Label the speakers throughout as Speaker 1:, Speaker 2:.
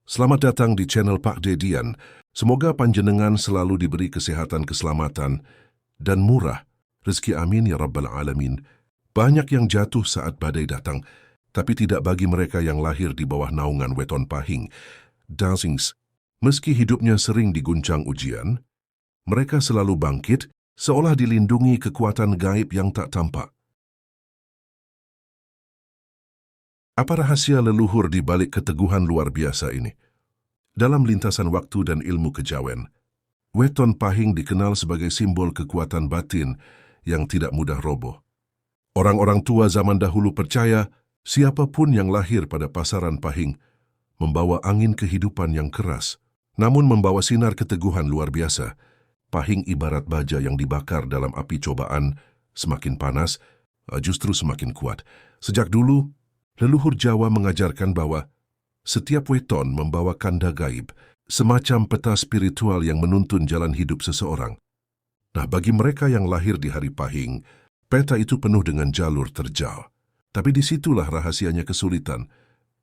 Speaker 1: Selamat datang di channel Pak Dedian. Semoga panjenengan selalu diberi kesehatan, keselamatan, dan murah rezeki, amin ya rabbal alamin. Banyak yang jatuh saat badai datang, tapi tidak bagi mereka yang lahir di bawah naungan weton pahing. Dancings, meski hidupnya sering diguncang ujian, mereka selalu bangkit seolah dilindungi kekuatan gaib yang tak tampak. Apa rahasia leluhur di balik keteguhan luar biasa ini? Dalam lintasan waktu dan ilmu kejawen, weton pahing dikenal sebagai simbol kekuatan batin yang tidak mudah roboh. Orang-orang tua zaman dahulu percaya siapapun yang lahir pada pasaran pahing membawa angin kehidupan yang keras, namun membawa sinar keteguhan luar biasa. Pahing ibarat baja yang dibakar dalam api cobaan, semakin panas, justru semakin kuat. Sejak dulu, leluhur Jawa mengajarkan bahwa setiap weton membawa kanda gaib, semacam peta spiritual yang menuntun jalan hidup seseorang. Nah, bagi mereka yang lahir di hari pahing, peta itu penuh dengan jalur terjal. Tapi disitulah rahasianya kesulitan,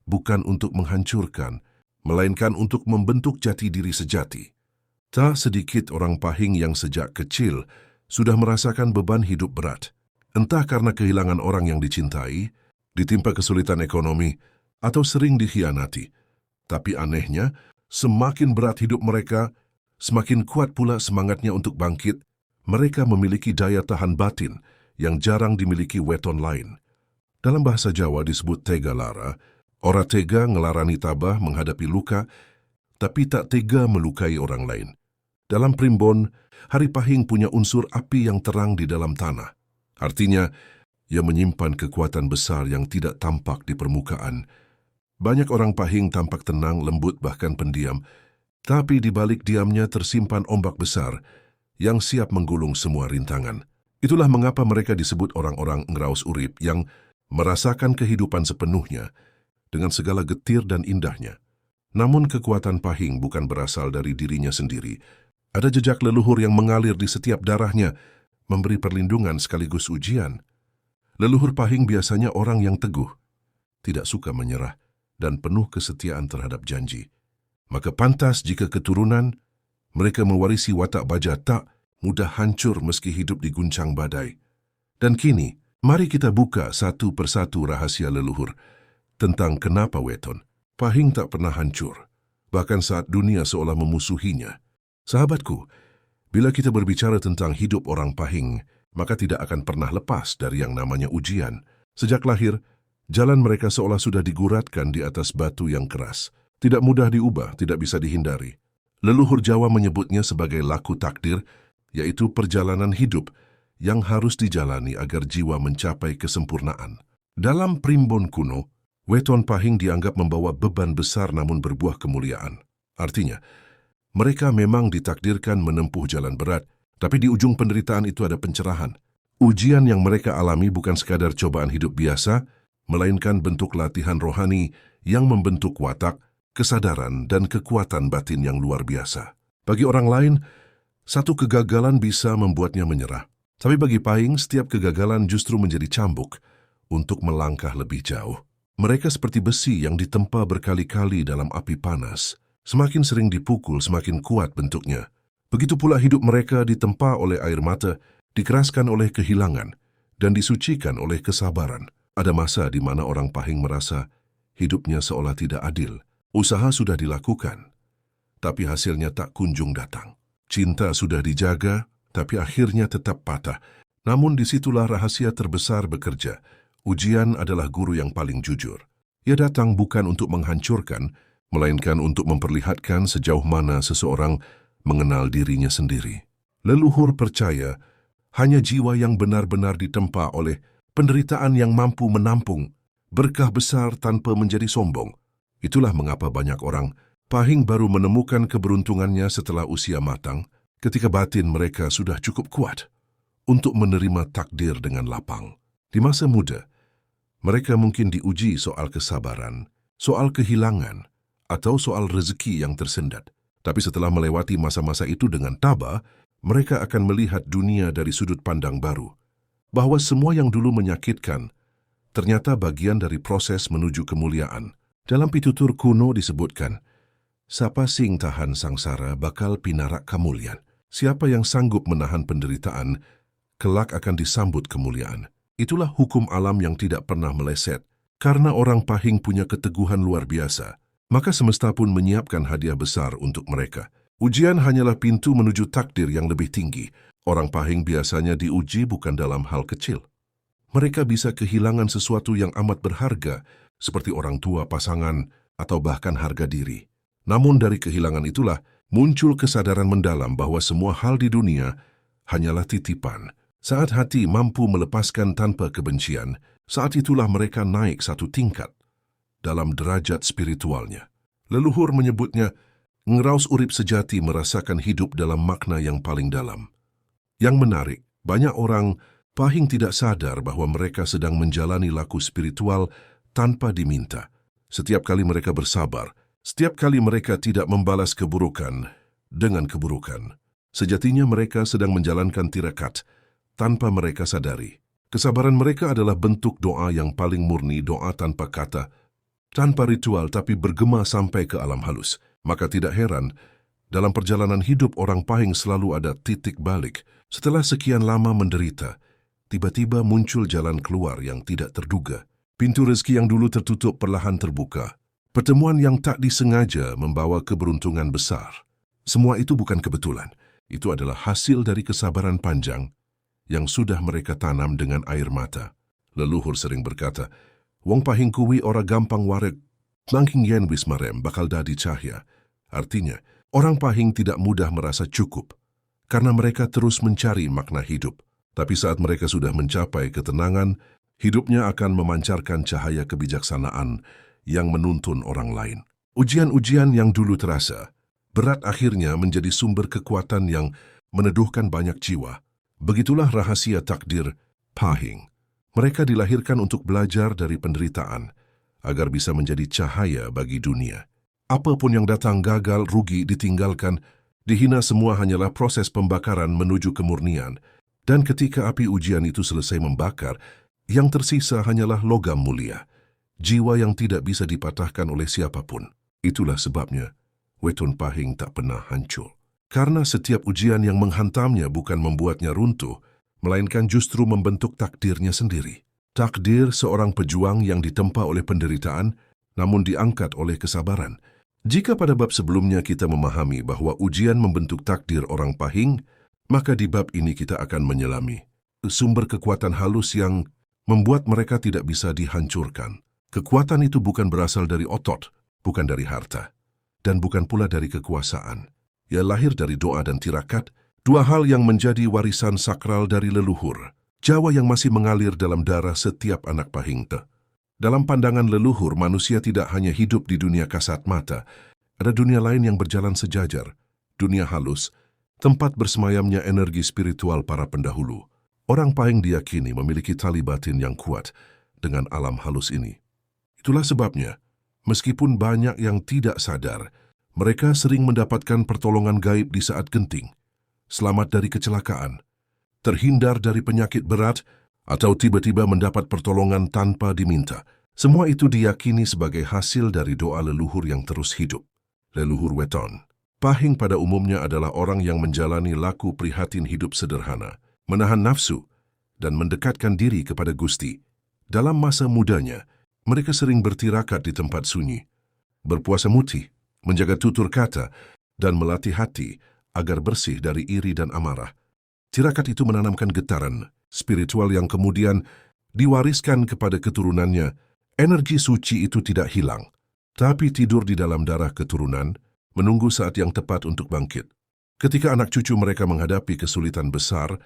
Speaker 1: bukan untuk menghancurkan, melainkan untuk membentuk jati diri sejati. Tak sedikit orang pahing yang sejak kecil sudah merasakan beban hidup berat, entah karena kehilangan orang yang dicintai, ditimpa kesulitan ekonomi, atau sering dikhianati. Tapi anehnya, semakin berat hidup mereka, semakin kuat pula semangatnya untuk bangkit. Mereka memiliki daya tahan batin yang jarang dimiliki weton lain. Dalam bahasa Jawa disebut tega lara. Ora tega ngelarani tabah menghadapi luka, tapi tak tega melukai orang lain. Dalam primbon, hari pahing punya unsur api yang terang di dalam tanah. Artinya, ia menyimpan kekuatan besar yang tidak tampak di permukaan. Banyak orang pahing tampak tenang, lembut, bahkan pendiam, tapi di balik diamnya tersimpan ombak besar yang siap menggulung semua rintangan. Itulah mengapa mereka disebut orang-orang ngraos urip yang merasakan kehidupan sepenuhnya dengan segala getir dan indahnya. Namun kekuatan pahing bukan berasal dari dirinya sendiri. Ada jejak leluhur yang mengalir di setiap darahnya, memberi perlindungan sekaligus ujian. Leluhur pahing biasanya orang yang teguh, tidak suka menyerah, dan penuh kesetiaan terhadap janji. Maka pantas jika keturunan, mereka mewarisi watak baja tak mudah hancur meski hidup diguncang badai. Dan kini, mari kita buka satu persatu rahasia leluhur tentang kenapa weton pahing tak pernah hancur, bahkan saat dunia seolah memusuhinya. Sahabatku, bila kita berbicara tentang hidup orang pahing, maka tidak akan pernah lepas dari yang namanya ujian. Sejak lahir, jalan mereka seolah sudah diguratkan di atas batu yang keras. Tidak mudah diubah, tidak bisa dihindari. Leluhur Jawa menyebutnya sebagai laku takdir, yaitu perjalanan hidup yang harus dijalani agar jiwa mencapai kesempurnaan. Dalam primbon kuno, weton pahing dianggap membawa beban besar namun berbuah kemuliaan. Artinya, mereka memang ditakdirkan menempuh jalan berat, tapi di ujung penderitaan itu ada pencerahan. Ujian yang mereka alami bukan sekadar cobaan hidup biasa, melainkan bentuk latihan rohani yang membentuk watak, kesadaran, dan kekuatan batin yang luar biasa. Bagi orang lain, satu kegagalan bisa membuatnya menyerah. Tapi bagi pahing, setiap kegagalan justru menjadi cambuk untuk melangkah lebih jauh. Mereka seperti besi yang ditempa berkali-kali dalam api panas. Semakin sering dipukul, semakin kuat bentuknya. Begitu pula hidup mereka ditempa oleh air mata, dikeraskan oleh kehilangan, dan disucikan oleh kesabaran. Ada masa di mana orang pahing merasa hidupnya seolah tidak adil. Usaha sudah dilakukan, tapi hasilnya tak kunjung datang. Cinta sudah dijaga, tapi akhirnya tetap patah. Namun disitulah rahasia terbesar bekerja. Ujian adalah guru yang paling jujur. Ia datang bukan untuk menghancurkan, melainkan untuk memperlihatkan sejauh mana seseorang mengenal dirinya sendiri. Leluhur percaya hanya jiwa yang benar-benar ditempa oleh penderitaan yang mampu menampung berkah besar tanpa menjadi sombong. Itulah mengapa banyak orang pahing baru menemukan keberuntungannya setelah usia matang, ketika batin mereka sudah cukup kuat untuk menerima takdir dengan lapang. Di masa muda, mereka mungkin diuji soal kesabaran, soal kehilangan, atau soal rezeki yang tersendat. Tapi setelah melewati masa-masa itu dengan tabah, mereka akan melihat dunia dari sudut pandang baru. Bahwa semua yang dulu menyakitkan, ternyata bagian dari proses menuju kemuliaan. Dalam pitutur kuno disebutkan, Siapa sing tahan sangsara bakal pinarak kemuliaan. Siapa yang sanggup menahan penderitaan, kelak akan disambut kemuliaan. Itulah hukum alam yang tidak pernah meleset. Karena orang Pahing punya keteguhan luar biasa, maka semesta pun menyiapkan hadiah besar untuk mereka. Ujian hanyalah pintu menuju takdir yang lebih tinggi. Orang Pahing biasanya diuji bukan dalam hal kecil. Mereka bisa kehilangan sesuatu yang amat berharga, seperti orang tua, pasangan, atau bahkan harga diri. Namun dari kehilangan itulah muncul kesadaran mendalam bahwa semua hal di dunia hanyalah titipan. Saat hati mampu melepaskan tanpa kebencian, saat itulah mereka naik satu tingkat dalam derajat spiritualnya. Leluhur menyebutnya, ngeraus urip sejati merasakan hidup dalam makna yang paling dalam. Yang menarik, banyak orang Pahing tidak sadar bahwa mereka sedang menjalani laku spiritual tanpa diminta. Setiap kali mereka bersabar, setiap kali mereka tidak membalas keburukan dengan keburukan, sejatinya mereka sedang menjalankan tirakat tanpa mereka sadari. Kesabaran mereka adalah bentuk doa yang paling murni, doa tanpa kata, tanpa ritual tapi bergema sampai ke alam halus. Maka tidak heran, dalam perjalanan hidup orang Pahing selalu ada titik balik. Setelah sekian lama menderita, tiba-tiba muncul jalan keluar yang tidak terduga. Pintu rezeki yang dulu tertutup perlahan terbuka. Pertemuan yang tak disengaja membawa keberuntungan besar. Semua itu bukan kebetulan. Itu adalah hasil dari kesabaran panjang yang sudah mereka tanam dengan air mata. Leluhur sering berkata, wong Pahing kuwi ora gampang wareg, nanging yen wis marem bakal dadi cahya. Artinya, orang Pahing tidak mudah merasa cukup, karena mereka terus mencari makna hidup. Tapi saat mereka sudah mencapai ketenangan, hidupnya akan memancarkan cahaya kebijaksanaan yang menuntun orang lain. Ujian-ujian yang dulu terasa berat akhirnya menjadi sumber kekuatan yang meneduhkan banyak jiwa. Begitulah rahasia takdir Pahing. Mereka dilahirkan untuk belajar dari penderitaan, agar bisa menjadi cahaya bagi dunia. Apapun yang datang, gagal, rugi, ditinggalkan, dihina, semua hanyalah proses pembakaran menuju kemurnian. Dan ketika api ujian itu selesai membakar, yang tersisa hanyalah logam mulia, jiwa yang tidak bisa dipatahkan oleh siapapun. Itulah sebabnya Weton Pahing tak pernah hancur. Karena setiap ujian yang menghantamnya bukan membuatnya runtuh, melainkan justru membentuk takdirnya sendiri. Takdir seorang pejuang yang ditempa oleh penderitaan, namun diangkat oleh kesabaran. Jika pada bab sebelumnya kita memahami bahwa ujian membentuk takdir orang Pahing, maka di bab ini kita akan menyelami sumber kekuatan halus yang membuat mereka tidak bisa dihancurkan. Kekuatan itu bukan berasal dari otot, bukan dari harta, dan bukan pula dari kekuasaan. Ia lahir dari doa dan tirakat, dua hal yang menjadi warisan sakral dari leluhur. Jawa yang masih mengalir dalam darah setiap anak Pahing. Dalam pandangan leluhur, manusia tidak hanya hidup di dunia kasat mata. Ada dunia lain yang berjalan sejajar, dunia halus, tempat bersemayamnya energi spiritual para pendahulu. Orang Pahing diyakini memiliki tali batin yang kuat dengan alam halus ini. Itulah sebabnya, meskipun banyak yang tidak sadar, mereka sering mendapatkan pertolongan gaib di saat genting, selamat dari kecelakaan, terhindar dari penyakit berat, atau tiba-tiba mendapat pertolongan tanpa diminta. Semua itu diyakini sebagai hasil dari doa leluhur yang terus hidup. Leluhur Weton Pahing pada umumnya adalah orang yang menjalani laku prihatin hidup sederhana, menahan nafsu, dan mendekatkan diri kepada Gusti. Dalam masa mudanya, mereka sering bertirakat di tempat sunyi, berpuasa mutih, menjaga tutur kata, dan melatih hati agar bersih dari iri dan amarah. Tirakat itu menanamkan getaran spiritual yang kemudian diwariskan kepada keturunannya. Energi suci itu tidak hilang, tapi tidur di dalam darah keturunan, menunggu saat yang tepat untuk bangkit. Ketika anak cucu mereka menghadapi kesulitan besar,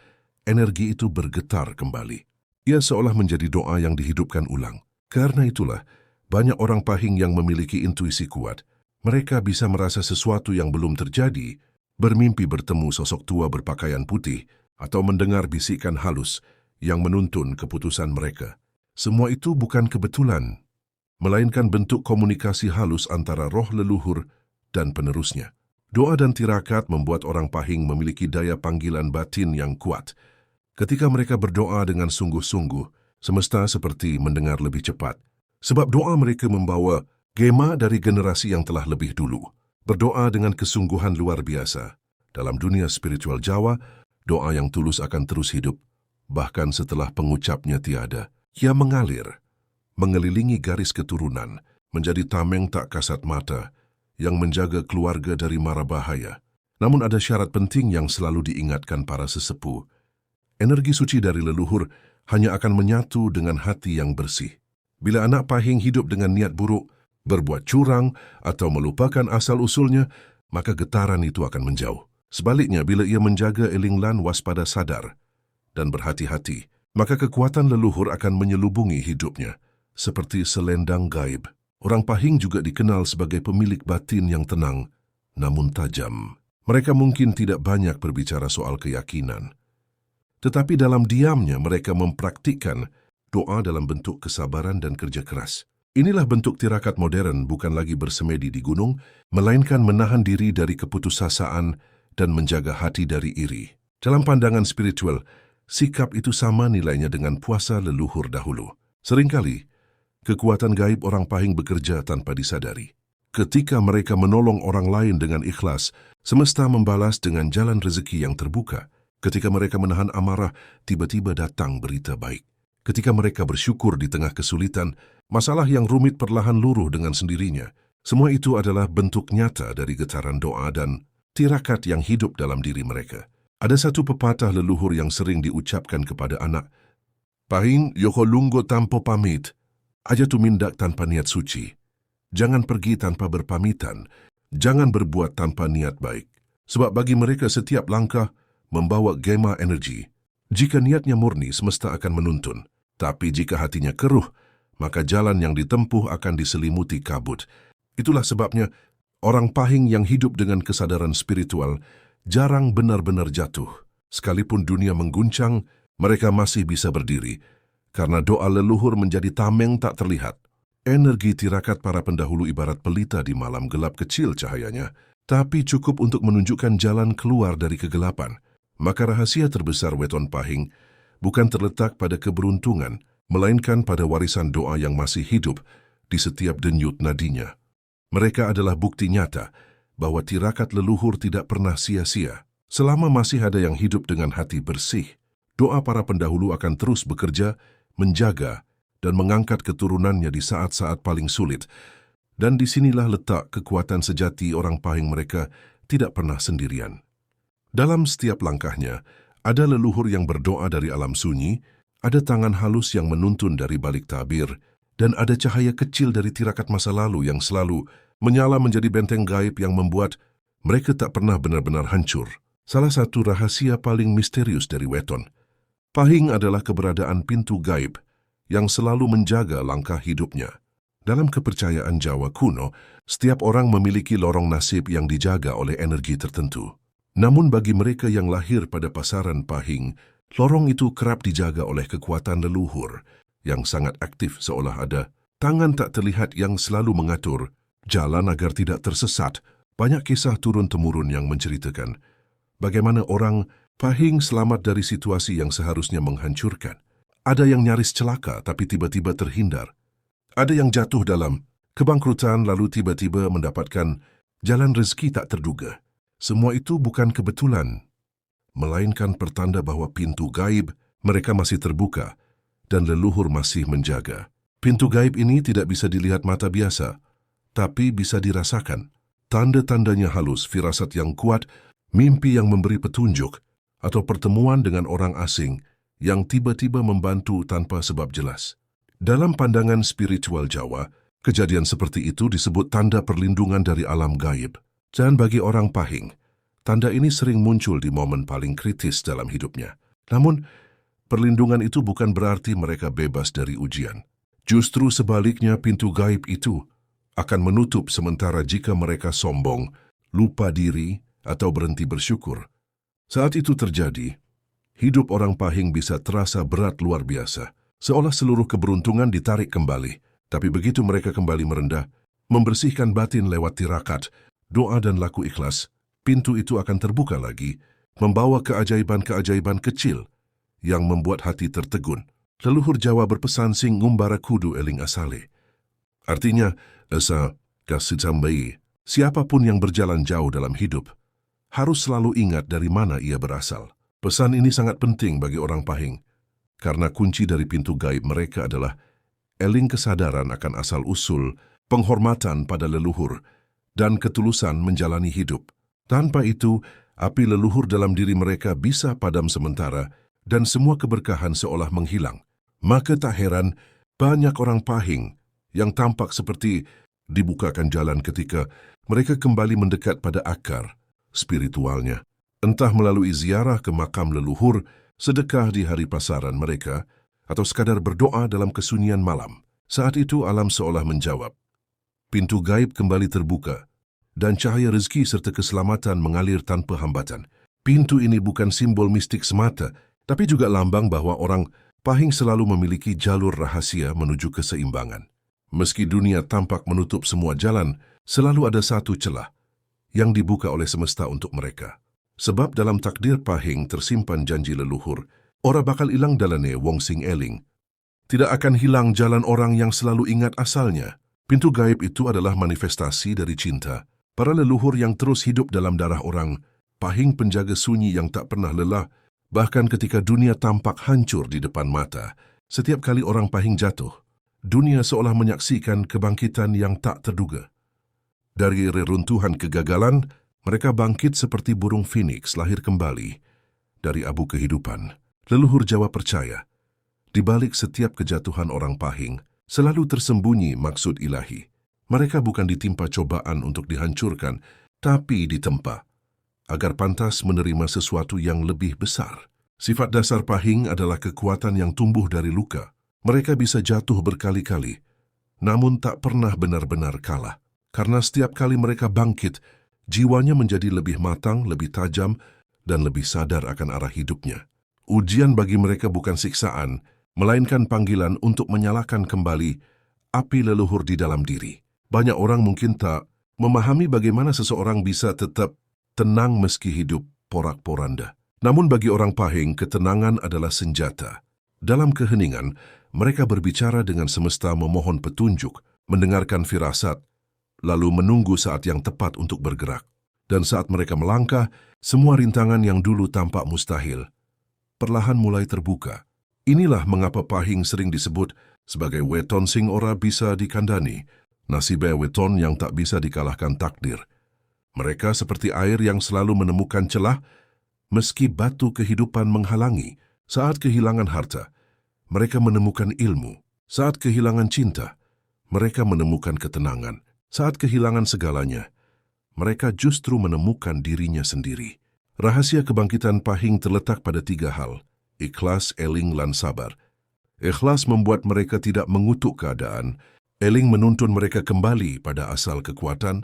Speaker 1: energi itu bergetar kembali. Ia seolah menjadi doa yang dihidupkan ulang. Karena itulah, banyak orang Pahing yang memiliki intuisi kuat. Mereka bisa merasa sesuatu yang belum terjadi, bermimpi bertemu sosok tua berpakaian putih, atau mendengar bisikan halus yang menuntun keputusan mereka. Semua itu bukan kebetulan, melainkan bentuk komunikasi halus antara roh leluhur dan penerusnya. Doa dan tirakat membuat orang Pahing memiliki daya panggilan batin yang kuat. Ketika mereka berdoa dengan sungguh-sungguh, semesta seperti mendengar lebih cepat. Sebab doa mereka membawa gema dari generasi yang telah lebih dulu. berdoa dengan kesungguhan luar biasa. Dalam dunia spiritual Jawa, doa yang tulus akan terus hidup, bahkan setelah pengucapnya tiada. Ia mengalir, mengelilingi garis keturunan, menjadi tameng tak kasat mata, yang menjaga keluarga dari mara bahaya. Namun ada syarat penting yang selalu diingatkan para sesepuh. Energi suci dari leluhur hanya akan menyatu dengan hati yang bersih. Bila anak pahing hidup dengan niat buruk, berbuat curang, atau melupakan asal-usulnya, maka getaran itu akan menjauh. Sebaliknya, bila ia menjaga elinglan waspada sadar dan berhati-hati, maka kekuatan leluhur akan menyelubungi hidupnya, seperti selendang gaib. Orang pahing juga dikenal sebagai pemilik batin yang tenang, namun tajam. Mereka mungkin tidak banyak berbicara soal keyakinan, tetapi dalam diamnya mereka mempraktikkan doa dalam bentuk kesabaran dan kerja keras. Inilah bentuk tirakat modern, bukan lagi bersemedi di gunung, melainkan menahan diri dari keputusasaan dan menjaga hati dari iri. Dalam pandangan spiritual, sikap itu sama nilainya dengan puasa leluhur dahulu. Seringkali, kekuatan gaib orang pahing bekerja tanpa disadari. Ketika mereka menolong orang lain dengan ikhlas, semesta membalas dengan jalan rezeki yang terbuka. Ketika mereka menahan amarah, tiba-tiba datang berita baik. Ketika mereka bersyukur di tengah kesulitan, masalah yang rumit perlahan luruh dengan sendirinya. Semua itu adalah bentuk nyata dari getaran doa dan tirakat yang hidup dalam diri mereka. Ada satu pepatah leluhur yang sering diucapkan kepada anak, "Pahing yoko lunggo tanpa pamit, aja tumindak tanpa niat suci. Jangan pergi tanpa berpamitan, jangan berbuat tanpa niat baik." Sebab bagi mereka setiap langkah membawa gema energi. Jika niatnya murni, semesta akan menuntun. Tapi jika hatinya keruh, maka jalan yang ditempuh akan diselimuti kabut. Itulah sebabnya orang pahing yang hidup dengan kesadaran spiritual jarang benar-benar jatuh. Sekalipun dunia mengguncang, mereka masih bisa berdiri, karena doa leluhur menjadi tameng tak terlihat. Energi tirakat para pendahulu ibarat pelita di malam gelap, kecil cahayanya, tapi cukup untuk menunjukkan jalan keluar dari kegelapan. Maka rahasia terbesar weton pahing bukan terletak pada keberuntungan, melainkan pada warisan doa yang masih hidup di setiap denyut nadinya. Mereka adalah bukti nyata bahwa tirakat leluhur tidak pernah sia-sia. Selama masih ada yang hidup dengan hati bersih, doa para pendahulu akan terus bekerja, menjaga, dan mengangkat keturunannya di saat-saat paling sulit. Dan disinilah letak kekuatan sejati orang pahing, mereka tidak pernah sendirian. Dalam setiap langkahnya, ada leluhur yang berdoa dari alam sunyi, ada tangan halus yang menuntun dari balik tabir, dan ada cahaya kecil dari tirakat masa lalu yang selalu menyala menjadi benteng gaib yang membuat mereka tak pernah benar-benar hancur. Salah satu rahasia paling misterius dari weton pahing adalah keberadaan pintu gaib yang selalu menjaga langkah hidupnya. Dalam kepercayaan Jawa kuno, setiap orang memiliki lorong nasib yang dijaga oleh energi tertentu. Namun bagi mereka yang lahir pada pasaran pahing, lorong itu kerap dijaga oleh kekuatan leluhur yang sangat aktif, seolah ada tangan tak terlihat yang selalu mengatur jalan agar tidak tersesat. Banyak kisah turun-temurun yang menceritakan bagaimana orang pahing selamat dari situasi yang seharusnya menghancurkan. Ada yang nyaris celaka tapi tiba-tiba terhindar. Ada yang jatuh dalam kebangkrutan lalu tiba-tiba mendapatkan jalan rezeki tak terduga. Semua itu bukan kebetulan, melainkan pertanda bahwa pintu gaib mereka masih terbuka dan leluhur masih menjaga. Pintu gaib ini tidak bisa dilihat mata biasa, tapi bisa dirasakan. Tanda-tandanya halus, firasat yang kuat, mimpi yang memberi petunjuk, atau pertemuan dengan orang asing yang tiba-tiba membantu tanpa sebab jelas. Dalam pandangan spiritual Jawa, kejadian seperti itu disebut tanda perlindungan dari alam gaib. Dan bagi orang pahing, tanda ini sering muncul di momen paling kritis dalam hidupnya. Namun, perlindungan itu bukan berarti mereka bebas dari ujian. Justru sebaliknya, pintu gaib itu akan menutup sementara jika mereka sombong, lupa diri, atau berhenti bersyukur. Saat itu terjadi, hidup orang pahing bisa terasa berat luar biasa, seolah seluruh keberuntungan ditarik kembali. Tapi begitu mereka kembali merendah, membersihkan batin lewat tirakat, doa dan laku ikhlas, pintu itu akan terbuka lagi, membawa keajaiban-keajaiban kecil yang membuat hati tertegun. Leluhur Jawa berpesan sing ngumbara kudu eling asale. Artinya, asa kasitambai, Siapapun yang berjalan jauh dalam hidup harus selalu ingat dari mana ia berasal. Pesan ini sangat penting bagi orang Pahing, karena kunci dari pintu gaib mereka adalah eling kesadaran akan asal-usul, penghormatan pada leluhur, dan ketulusan menjalani hidup. Tanpa itu, api leluhur dalam diri mereka bisa padam sementara dan semua keberkahan seolah menghilang. Maka tak heran banyak orang Pahing yang tampak seperti dibukakan jalan ketika mereka kembali mendekat pada akar spiritualnya. Entah melalui ziarah ke makam leluhur, sedekah di hari pasaran mereka, atau sekadar berdoa dalam kesunyian malam. Saat itu alam seolah menjawab. Pintu gaib kembali terbuka, dan cahaya rezeki serta keselamatan mengalir tanpa hambatan. Pintu ini bukan simbol mistik semata, tapi juga lambang bahwa orang Pahing selalu memiliki jalur rahasia menuju keseimbangan. Meski dunia tampak menutup semua jalan, selalu ada satu celah yang dibuka oleh semesta untuk mereka. Sebab dalam takdir Pahing tersimpan janji leluhur, ora bakal hilang dalane wong sing eling. Tidak akan hilang jalan orang yang selalu ingat asalnya. Pintu gaib itu adalah manifestasi dari cinta. Para leluhur yang terus hidup dalam darah orang, Pahing penjaga sunyi yang tak pernah lelah, bahkan ketika dunia tampak hancur di depan mata. Setiap kali orang Pahing jatuh, dunia seolah menyaksikan kebangkitan yang tak terduga. Dari reruntuhan kegagalan, mereka bangkit seperti burung phoenix lahir kembali dari abu kehidupan. Leluhur Jawa percaya, di balik setiap kejatuhan orang Pahing, selalu tersembunyi maksud ilahi. Mereka bukan ditimpa cobaan untuk dihancurkan, tapi ditempa, agar pantas menerima sesuatu yang lebih besar. Sifat dasar Pahing adalah kekuatan yang tumbuh dari luka. Mereka bisa jatuh berkali-kali, namun tak pernah benar-benar kalah. Karena setiap kali mereka bangkit, jiwanya menjadi lebih matang, lebih tajam, dan lebih sadar akan arah hidupnya. Ujian bagi mereka bukan siksaan, melainkan panggilan untuk menyalakan kembali api leluhur di dalam diri. Banyak orang mungkin tak memahami bagaimana seseorang bisa tetap tenang meski hidup porak-poranda. Namun bagi orang Pahing, ketenangan adalah senjata. Dalam keheningan, mereka berbicara dengan semesta, memohon petunjuk, mendengarkan firasat, lalu menunggu saat yang tepat untuk bergerak. Dan saat mereka melangkah, semua rintangan yang dulu tampak mustahil perlahan mulai terbuka. Inilah mengapa Pahing sering disebut sebagai weton sing ora bisa dikandani, nasibe weton yang tak bisa dikalahkan takdir. Mereka seperti air yang selalu menemukan celah, meski batu kehidupan menghalangi. Saat kehilangan harta, mereka menemukan ilmu. Saat kehilangan cinta, mereka menemukan ketenangan. Saat kehilangan segalanya, mereka justru menemukan dirinya sendiri. Rahasia kebangkitan Pahing terletak pada 3 hal: ikhlas, eling, dan sabar. Ikhlas membuat mereka tidak mengutuk keadaan, eling menuntun mereka kembali pada asal kekuatan,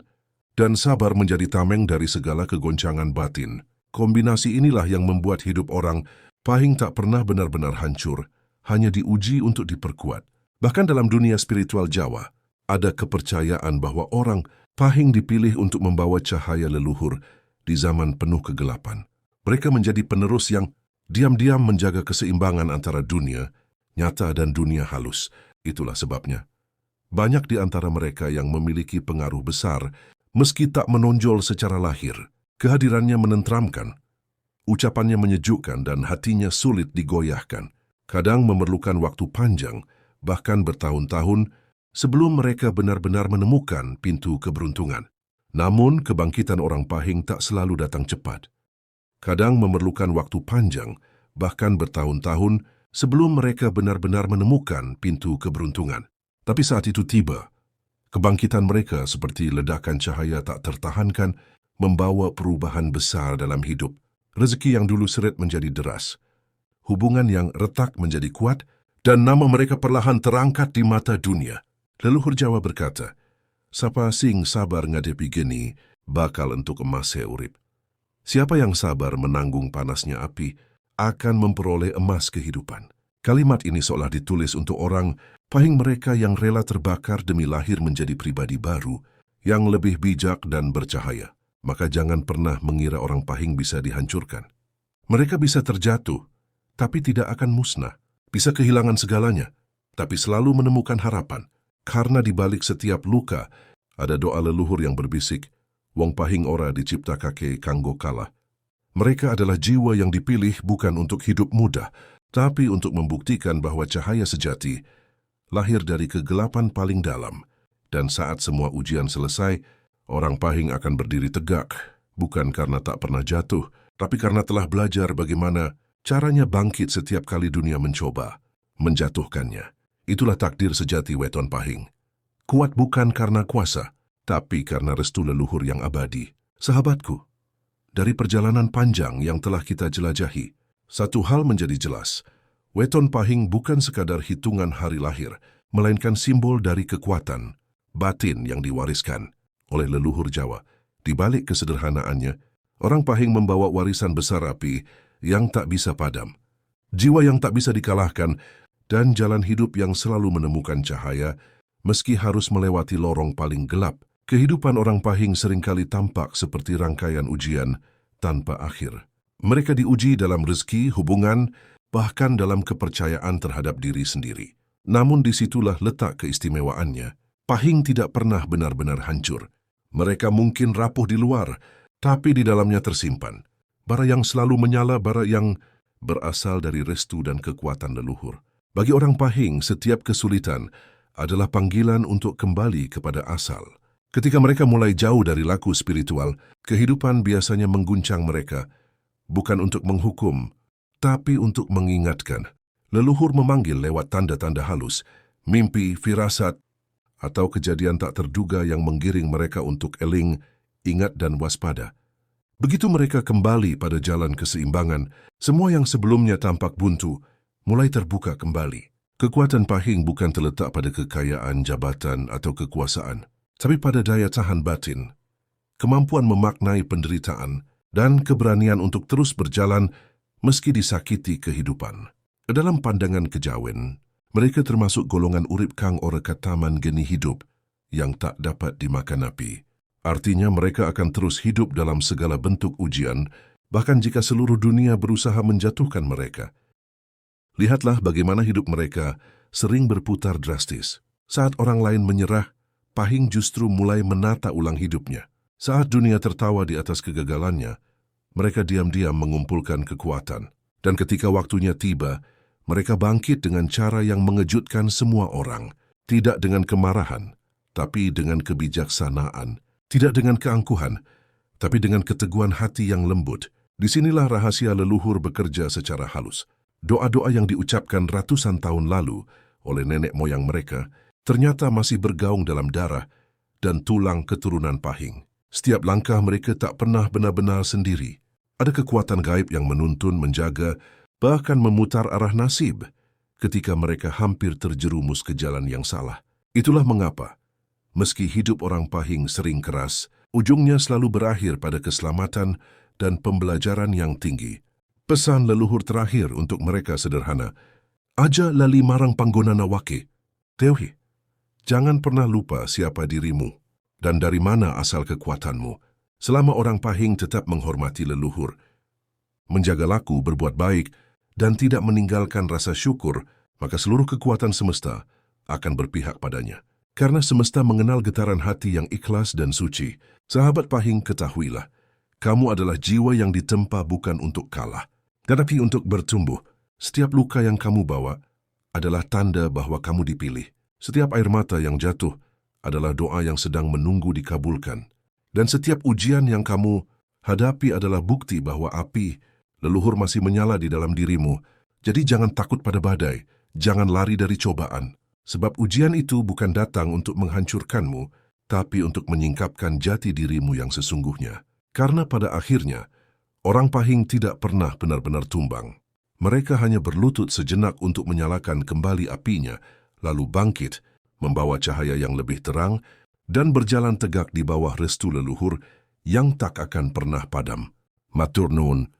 Speaker 1: dan sabar menjadi tameng dari segala kegoncangan batin. Kombinasi inilah yang membuat hidup orang Pahing tak pernah benar-benar hancur, hanya diuji untuk diperkuat. Bahkan dalam dunia spiritual Jawa, ada kepercayaan bahwa orang Pahing dipilih untuk membawa cahaya leluhur di zaman penuh kegelapan. Mereka menjadi penerus yang diam-diam menjaga keseimbangan antara dunia nyata dan dunia halus. Itulah sebabnya banyak di antara mereka yang memiliki pengaruh besar, meski tak menonjol secara lahir. Kehadirannya menenteramkan, ucapannya menyejukkan, dan hatinya sulit digoyahkan. Kadang memerlukan waktu panjang, bahkan bertahun-tahun, sebelum mereka benar-benar menemukan pintu keberuntungan. Namun, kebangkitan orang Pahing tak selalu datang cepat. Kadang memerlukan waktu panjang, bahkan bertahun-tahun, sebelum mereka benar-benar menemukan pintu keberuntungan. Tapi saat itu tiba, kebangkitan mereka seperti ledakan cahaya tak tertahankan, membawa perubahan besar dalam hidup. Rezeki yang dulu seret menjadi deras, hubungan yang retak menjadi kuat, dan nama mereka perlahan terangkat di mata dunia. Leluhur Jawa berkata, "Sapa sing sabar ngadepi geni, bakal entuk emas urip." Siapa yang sabar menanggung panasnya api, akan memperoleh emas kehidupan. Kalimat ini seolah ditulis untuk orang Pahing mereka yang rela terbakar demi lahir menjadi pribadi baru, yang lebih bijak dan bercahaya. Maka jangan pernah mengira orang Pahing bisa dihancurkan. Mereka bisa terjatuh, tapi tidak akan musnah. Bisa kehilangan segalanya, tapi selalu menemukan harapan. Karena di balik setiap luka, ada doa leluhur yang berbisik, Wong pahing ora diciptakake kanggo kalah. Mereka adalah jiwa yang dipilih bukan untuk hidup mudah, tapi untuk membuktikan bahwa cahaya sejati lahir dari kegelapan paling dalam. Dan saat semua ujian selesai, orang pahing akan berdiri tegak, bukan karena tak pernah jatuh, tapi karena telah belajar bagaimana caranya bangkit setiap kali dunia mencoba menjatuhkannya. Itulah takdir sejati weton pahing. Kuat bukan karena kuasa, tapi karena restu leluhur yang abadi. Sahabatku, dari perjalanan panjang yang telah kita jelajahi, satu hal menjadi jelas. Weton pahing bukan sekadar hitungan hari lahir, melainkan simbol dari kekuatan batin yang diwariskan oleh leluhur Jawa. Di balik kesederhanaannya, orang pahing membawa warisan besar api yang tak bisa padam, jiwa yang tak bisa dikalahkan, dan jalan hidup yang selalu menemukan cahaya meski harus melewati lorong paling gelap. Kehidupan orang pahing seringkali tampak seperti rangkaian ujian tanpa akhir. Mereka diuji dalam rezeki, hubungan, bahkan dalam kepercayaan terhadap diri sendiri. Namun disitulah letak keistimewaannya. Pahing tidak pernah benar-benar hancur. Mereka mungkin rapuh di luar, tapi di dalamnya tersimpan bara yang selalu menyala, bara yang berasal dari restu dan kekuatan leluhur. Bagi orang pahing, setiap kesulitan adalah panggilan untuk kembali kepada asal. Ketika mereka mulai jauh dari laku spiritual, kehidupan biasanya mengguncang mereka, bukan untuk menghukum, tapi untuk mengingatkan. Leluhur memanggil lewat tanda-tanda halus, mimpi, firasat, atau kejadian tak terduga yang menggiring mereka untuk eling, ingat dan waspada. Begitu mereka kembali pada jalan keseimbangan, semua yang sebelumnya tampak buntu mulai terbuka kembali. Kekuatan pahing bukan terletak pada kekayaan, jabatan, atau kekuasaan, tapi pada daya tahan batin, kemampuan memaknai penderitaan, dan keberanian untuk terus berjalan meski disakiti kehidupan. Dalam pandangan kejawen, mereka termasuk golongan urip kang ora kataman geni hidup yang tak dapat dimakan api. Artinya mereka akan terus hidup dalam segala bentuk ujian, bahkan jika seluruh dunia berusaha menjatuhkan mereka. Lihatlah bagaimana hidup mereka sering berputar drastis. Saat orang lain menyerah, pahing justru mulai menata ulang hidupnya. Saat dunia tertawa di atas kegagalannya, mereka diam-diam mengumpulkan kekuatan. Dan ketika waktunya tiba, mereka bangkit dengan cara yang mengejutkan semua orang. Tidak dengan kemarahan, tapi dengan kebijaksanaan. Tidak dengan keangkuhan, tapi dengan keteguhan hati yang lembut. Disinilah rahasia leluhur bekerja secara halus. Doa-doa yang diucapkan ratusan tahun lalu oleh nenek moyang mereka ternyata masih bergaung dalam darah dan tulang keturunan pahing. Setiap langkah mereka tak pernah benar-benar sendiri. Ada kekuatan gaib yang menuntun, menjaga, bahkan memutar arah nasib ketika mereka hampir terjerumus ke jalan yang salah. Itulah mengapa, meski hidup orang pahing sering keras, ujungnya selalu berakhir pada keselamatan dan pembelajaran yang tinggi. Pesan leluhur terakhir untuk mereka sederhana. Aja lali marang panggonana wake. Teuhi, jangan pernah lupa siapa dirimu dan dari mana asal kekuatanmu. Selama orang pahing tetap menghormati leluhur, menjaga laku, berbuat baik, dan tidak meninggalkan rasa syukur, maka seluruh kekuatan semesta akan berpihak padanya. Karena semesta mengenal getaran hati yang ikhlas dan suci, sahabat pahing, ketahuilah, kamu adalah jiwa yang ditempa bukan untuk kalah, tetapi untuk bertumbuh. Setiap luka yang kamu bawa adalah tanda bahwa kamu dipilih. Setiap air mata yang jatuh adalah doa yang sedang menunggu dikabulkan. Dan setiap ujian yang kamu hadapi adalah bukti bahwa api leluhur masih menyala di dalam dirimu. Jadi jangan takut pada badai, jangan lari dari cobaan. Sebab ujian itu bukan datang untuk menghancurkanmu, tapi untuk menyingkapkan jati dirimu yang sesungguhnya. Karena pada akhirnya, orang pahing tidak pernah benar-benar tumbang. Mereka hanya berlutut sejenak untuk menyalakan kembali apinya, lalu bangkit, membawa cahaya yang lebih terang, dan berjalan tegak di bawah restu leluhur yang tak akan pernah padam. Matur nuwun.